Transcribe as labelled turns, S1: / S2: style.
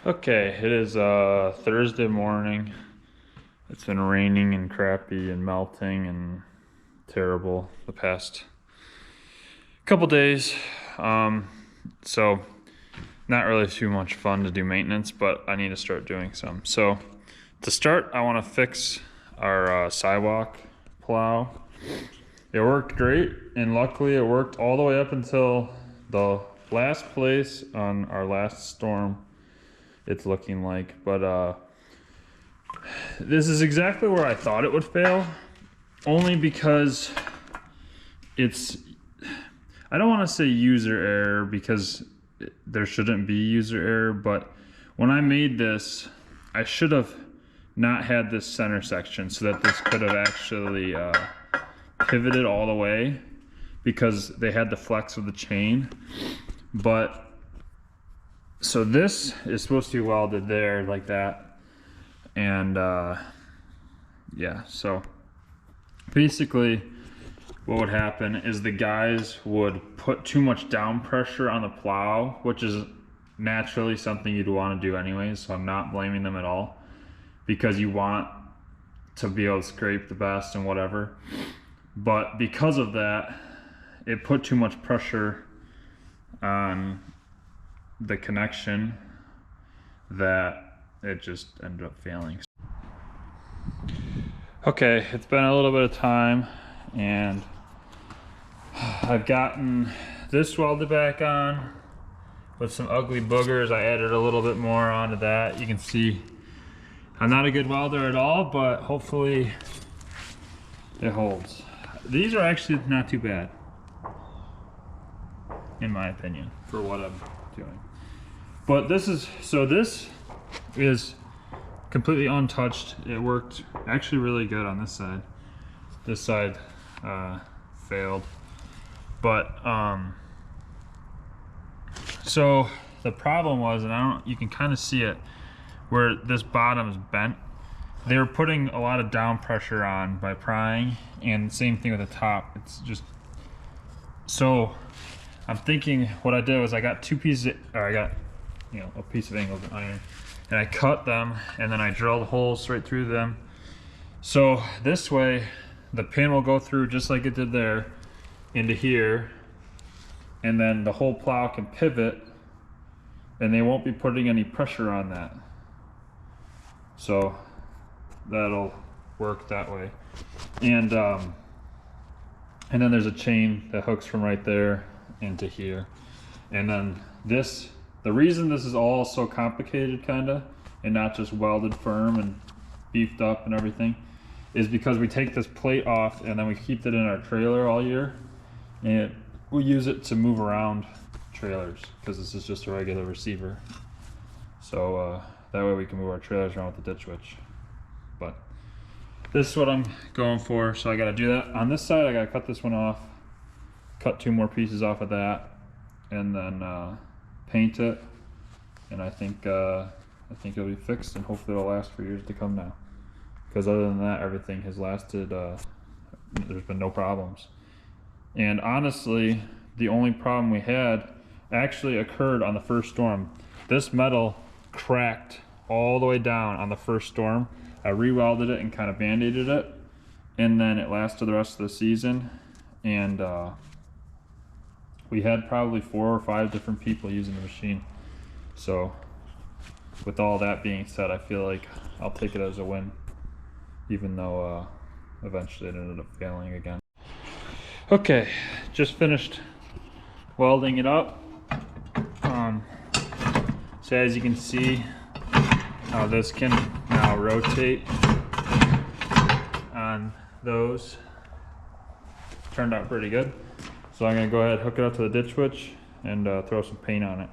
S1: Okay, it is Thursday morning. It's been raining and crappy and melting and terrible the past couple days. So not really too much fun to do maintenance, but I need to start doing some. So to start, I want to fix our sidewalk plow. It worked great, and luckily it worked all the way up until the last place on our last storm. It's looking like, but this is exactly where I thought it would fail, only because it's, I don't want to say user error because there shouldn't be user error, but when I made this, I should have not had this center section so that this could have actually pivoted all the way, because they had the flex of the chain. But so this is supposed to be welded there like that, and yeah, so basically what would happen is the guys would put too much down pressure on the plow, which is naturally something you'd want to do anyways, so I'm not blaming them at all, because you want to be able to scrape the best and whatever. But because of that, it put too much pressure on the connection that it just ended up failing. Okay, it's been a little bit of time and I've gotten this welded back on with some ugly boogers. I added a little bit more onto that. You can see I'm not a good welder at all, but hopefully it holds. These are actually not too bad, in my opinion, for what I'm doing. But this is completely untouched. It worked actually really good on this side. This side failed. But so the problem was, and you can kind of see it where this bottom is bent. They were putting a lot of down pressure on by prying, and same thing with the top. It's just, so I'm thinking what I did was I got two pieces, or I got, you know, a piece of angled iron, and I cut them, and then I drilled holes straight through them. So this way the pin will go through just like it did there into here, and then the whole plow can pivot and they won't be putting any pressure on that. So that'll work that way. And then there's a chain that hooks from right there into here. And then this, the reason this is all so complicated kinda, and not just welded firm and beefed up and everything, is because we take this plate off and then we keep it in our trailer all year, and we use it to move around trailers, because this is just a regular receiver. So that way we can move our trailers around with the Ditch Witch. But this is what I'm going for, so I gotta do that. On this side I gotta cut this one off, cut two more pieces off of that, and then paint it, and I think it'll be fixed, and hopefully it'll last for years to come now. Because other than that, everything has lasted, there's been no problems. And honestly, the only problem we had actually occurred on the first storm. This metal cracked all the way down on the first storm. I re-welded it and kind of band-aided it, and then it lasted the rest of the season. And we had probably 4 or 5 different people using the machine. So with all that being said, I feel like I'll take it as a win, even though eventually it ended up failing again. Okay, just finished welding it up. So as you can see, how this can now rotate on those. Turned out pretty good. So I'm gonna go ahead and hook it up to the Ditch Witch and throw some paint on it.